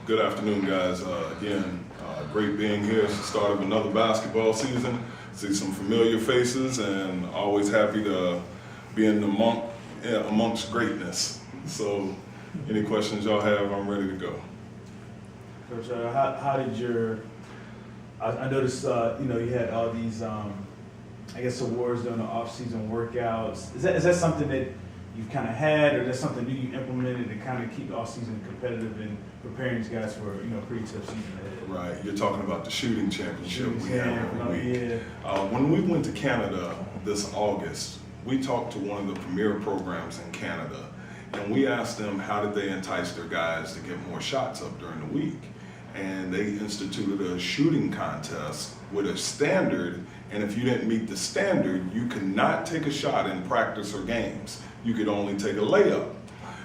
Good afternoon, guys. Great being here. It's the start of another basketball season. See some familiar faces, and always happy to be amongst greatness. So, any questions y'all have, I'm ready to go. Coach, how did your? I noticed you had all these awards during the off-season workouts. Is that something that you've kind of had, or that's something new you implemented to kind of keep the off-season competitive and preparing these guys for a pretty tough season ahead? Right, you're talking about the shooting championship we have every week. Yeah. When we went to Canada this August, we talked to one of the premier programs in Canada, and we asked them how did they entice their guys to get more shots up during the week. And they instituted a shooting contest with a standard, and if you didn't meet the standard, you could not take a shot in practice or games. You could only take a layup.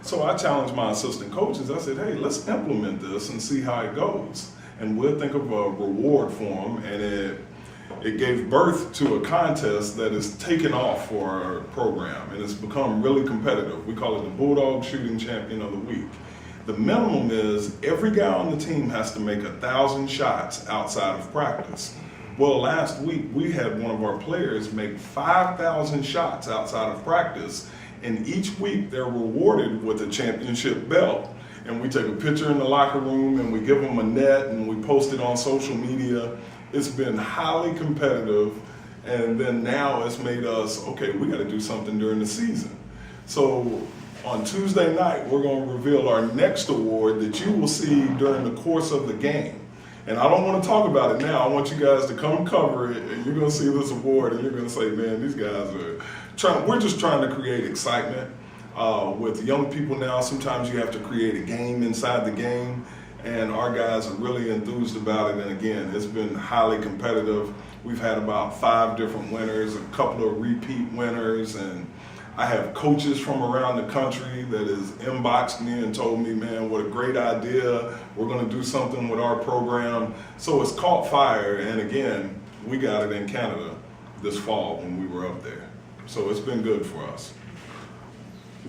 So I challenged my assistant coaches. I said, hey, let's implement this and see how it goes. And we'll think of a reward for them, and it gave birth to a contest that is taken off for our program, and it's become really competitive. We call it the Bulldogs Shooting Champion of the Week. The minimum is every guy on the team has to make 1,000 shots outside of practice. Well, last week we had one of our players make 5,000 shots outside of practice, and each week they're rewarded with a championship belt. And we take a picture in the locker room and we give them a net and we post it on social media. It's been highly competitive, and then now it's made us, okay, we got to do something during the season. So on Tuesday night, we're going to reveal our next award that you will see during the course of the game. And I don't want to talk about it now. I want you guys to come cover it, and you're going to see this award, and you're going to say, man, these guys are trying. We're just trying to create excitement. With young people now, sometimes you have to create a game inside the game, and our guys are really enthused about it. And again, it's been highly competitive. We've had about 5 different winners, a couple of repeat winners, and I have coaches from around the country that has inboxed me and told me, man, what a great idea. We're going to do something with our program. So it's caught fire. And again, we got it in Canada this fall when we were up there. So it's been good for us.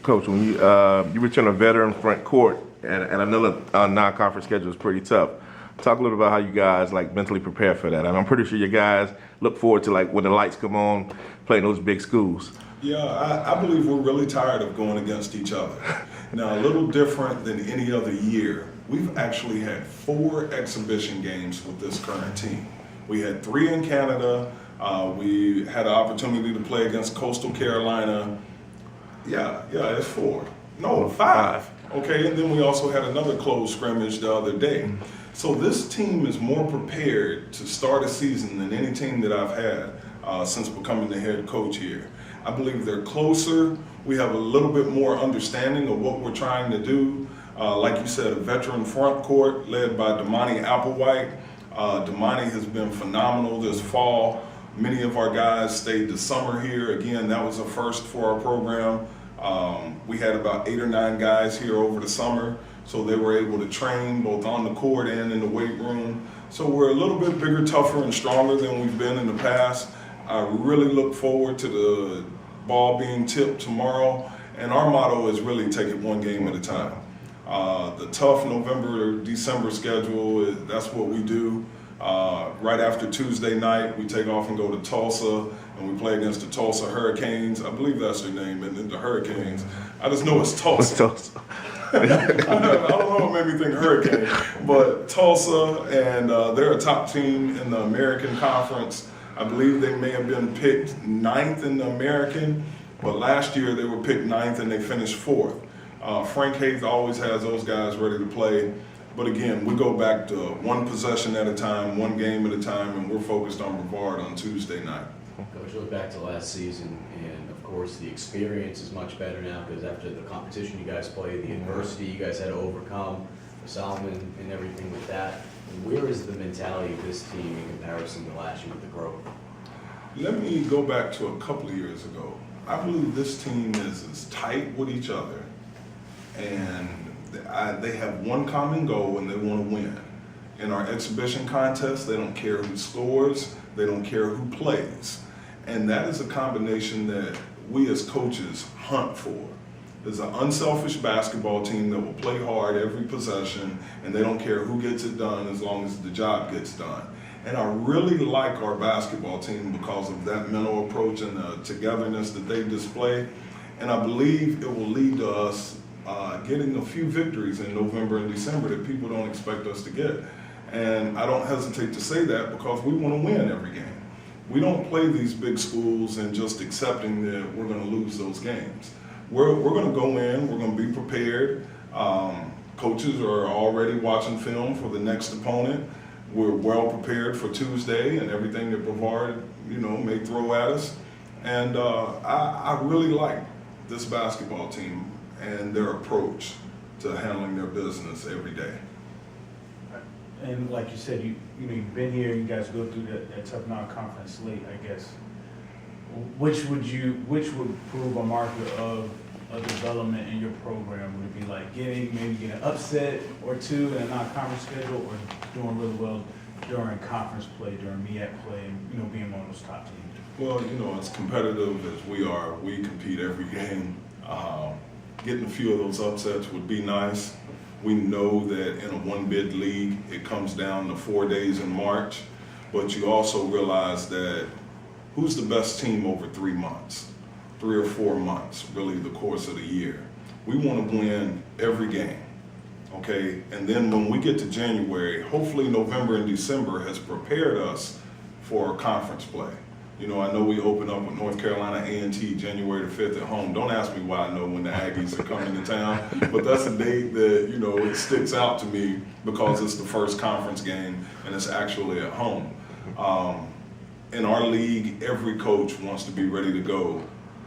Coach, when you return a veteran front court, and I know the non-conference schedule is pretty tough. Talk a little about how you guys mentally prepare for that. And I'm pretty sure you guys look forward to when the lights come on, playing those big schools. Yeah, I believe we're really tired of going against each other. Now, a little different than any other year, we've actually had 4 exhibition games with this current team. We had 3 in Canada. We had an opportunity to play against Coastal Carolina. Yeah, it's 4. No, 5. Okay, and then we also had another closed scrimmage the other day. So this team is more prepared to start a season than any team that I've had since becoming the head coach here. I believe they're closer. We have a little bit more understanding of what we're trying to do. Like you said, a veteran front court led by Damani Applewhite. Damani has been phenomenal this fall. Many of our guys stayed the summer here. Again, that was a first for our program. We had about 8 or 9 guys here over the summer, so they were able to train both on the court and in the weight room. So we're a little bit bigger, tougher, and stronger than we've been in the past. I really look forward to the ball being tipped tomorrow, and our motto is really take it one game at a time. The tough November, December schedule, that's what we do. Right after Tuesday night, we take off and go to Tulsa, and we play against the Tulsa Hurricanes. I believe that's their name, and the Hurricanes. I just know it's Tulsa. I don't know what made me think Hurricane, but Tulsa, and they're a top team in the American Conference. I believe they may have been picked 9th in the American, but last year they were picked 9th and they finished 4th. Frank Haith always has those guys ready to play. But again, we go back to one possession at a time, one game at a time, and we're focused on Brevard on Tuesday night. Coach, look back to last season, and of course the experience is much better now because after the competition you guys played, the adversity you guys had to overcome, Solomon and everything with that. Where is the mentality of this team in comparison to last year with the growth? Let me go back to a couple of years ago. I believe this team is as tight with each other, and they have one common goal, and they want to win. In our exhibition contest, they don't care who scores, they don't care who plays. And that is a combination that we as coaches hunt for. is an unselfish basketball team that will play hard every possession, and they don't care who gets it done as long as the job gets done. And I really like our basketball team because of that mental approach and the togetherness that they display. And I believe it will lead to us getting a few victories in November and December that people don't expect us to get. And I don't hesitate to say that because we want to win every game. We don't play these big schools and just accepting that we're going to lose those games. We're going to go in, we're going to be prepared. Coaches are already watching film for the next opponent. We're well prepared for Tuesday and everything that Brevard, may throw at us. And I really like this basketball team and their approach to handling their business every day. And like you said, you've been here. You guys go through that tough non-conference slate, I guess. Which would prove a marker of a development in your program? Would it be like maybe get an upset or two in a non-conference schedule, or doing really well during conference play, during MEAC play, and being one of those top teams? Well, as competitive as we are, we compete every game. Getting a few of those upsets would be nice. We know that in a one-bid league, it comes down to 4 days in March, but you also realize that who's the best team over 3 months, 3 or 4 months, really the course of the year. We want to win every game, okay? And then when we get to January, hopefully November and December has prepared us for conference play. I know we open up with North Carolina A&T January the 5th at home. Don't ask me why I know when the Aggies are coming to town, but that's a date that, it sticks out to me because it's the first conference game and it's actually at home. In our league, every coach wants to be ready to go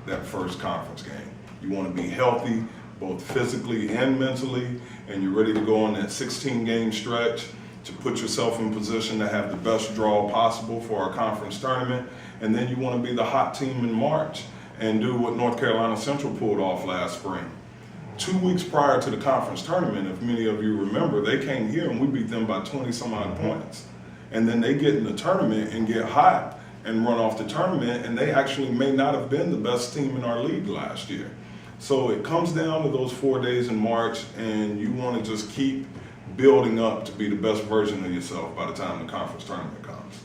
that first conference game. You want to be healthy, both physically and mentally, and you're ready to go on that 16-game stretch to put yourself in position to have the best draw possible for our conference tournament. And then you want to be the hot team in March and do what North Carolina Central pulled off last spring. 2 weeks prior to the conference tournament, if many of you remember, they came here and we beat them by 20 some odd points. And then they get in the tournament and get hot and run off the tournament, and they actually may not have been the best team in our league last year. So it comes down to those 4 days in March, and you want to just keep building up to be the best version of yourself by the time the conference tournament comes.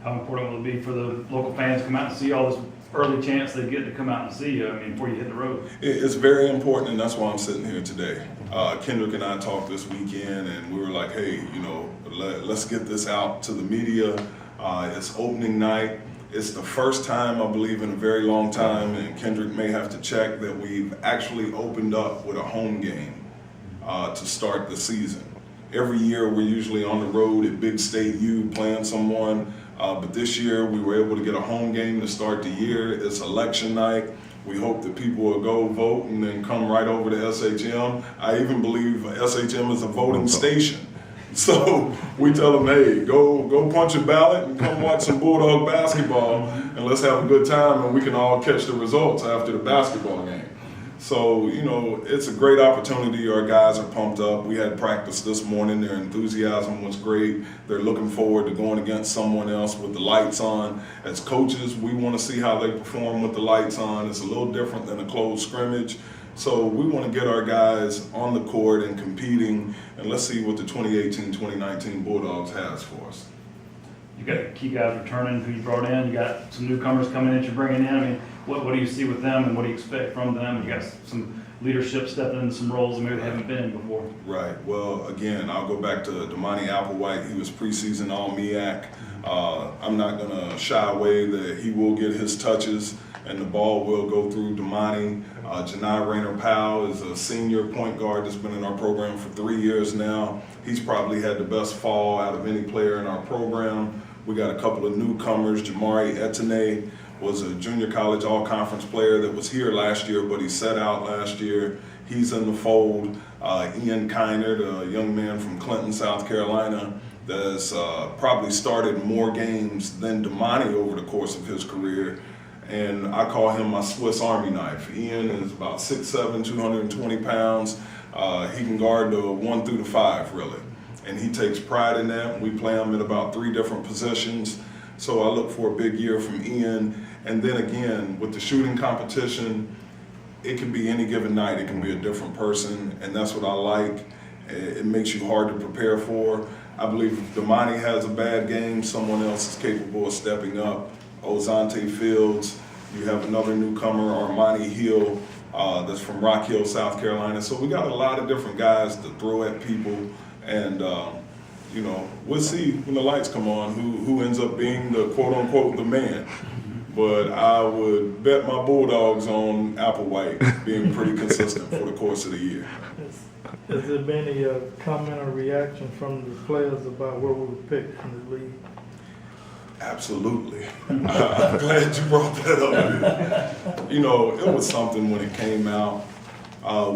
How important will it be for the local fans to come out and see all this early chance they get to come out and see you, before you hit the road? It's very important, and that's why I'm sitting here today. Kendrick and I talked this weekend, and we were like, hey, let's get this out to the media. It's opening night. It's the first time, I believe, in a very long time, and Kendrick may have to check, that we've actually opened up with a home game to start the season. Every year we're usually on the road at Big State U playing someone, but this year we were able to get a home game to start the year. It's election night. We hope that people will go vote and then come right over to SHM. I even believe SHM is a voting station. So we tell them, hey, go punch a ballot and come watch some Bulldog basketball, and let's have a good time, and we can all catch the results after the basketball game. So, it's a great opportunity. Our guys are pumped up. We had practice this morning. Their enthusiasm was great. They're looking forward to going against someone else with the lights on. As coaches, we want to see how they perform with the lights on. It's a little different than a closed scrimmage. So we want to get our guys on the court and competing, and let's see what the 2018-2019 Bulldogs has for us. You got key guys returning who you brought in. You got some newcomers coming in that you're bringing in. What do you see with them, and what do you expect from them? You got some leadership stepping into some roles that maybe they haven't been in before. Right. Well, again, I'll go back to Damani Applewhite. He was preseason All-MEAC. I'm not going to shy away that he will get his touches, and the ball will go through Damani. Janai Rayner-Powell is a senior point guard that's been in our program for 3 years now. He's probably had the best fall out of any player in our program. We got a couple of newcomers. Jamari Etienne was a junior college all-conference player that was here last year, but he sat out last year. He's in the fold. Ian Kynard, a young man from Clinton, South Carolina, that's probably started more games than Damani over the course of his career. And I call him my Swiss Army knife. Ian is about 6'7", 220 pounds. He can guard the 1 through the 5, really. And he takes pride in that. We play him in about 3 different positions. So I look for a big year from Ian. And then again, with the shooting competition, it can be any given night. It can be a different person, and that's what I like. It makes you hard to prepare for. I believe if Damani has a bad game, someone else is capable of stepping up. Ozante Fields, you have another newcomer, Armani Hill, that's from Rock Hill, South Carolina. So we got a lot of different guys to throw at people, and you know, we'll see when the lights come on who ends up being the quote-unquote the man. But I would bet my Bulldogs on Applewhite being pretty consistent for the course of the year. Has there been any comment or reaction from the players about where we were picked in the league? Absolutely. I'm glad you brought that up. You know, it was something when it came out.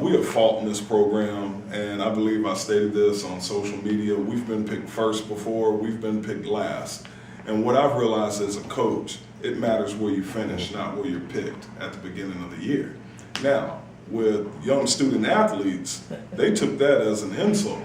We have fought in this program, and I believe I stated this on social media. We've been picked first before, we've been picked last. And what I've realized as a coach, it matters where you finish, not where you're picked at the beginning of the year. Now, with young student athletes, they took that as an insult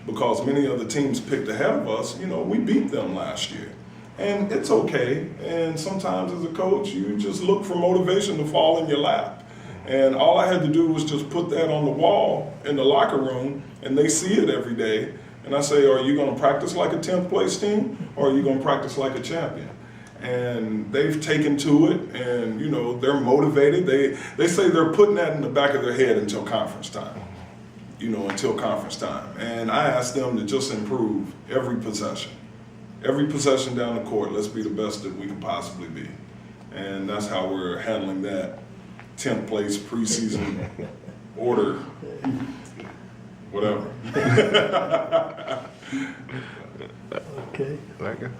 because many other teams picked ahead of us. You know, we beat them last year. And it's okay. And sometimes as a coach, you just look for motivation to fall in your lap. And all I had to do was just put that on the wall in the locker room, and they see it every day. And I say, are you going to practice like a 10th place team, or are you going to practice like a champion? And they've taken to it, and you know, they're motivated. They say they're putting that in the back of their head until conference time. You know, until conference time. And I asked them to just improve every possession. Every possession down the court, let's be the best that we can possibly be. And that's how we're handling that 10th place preseason order, whatever. Okay. Like it?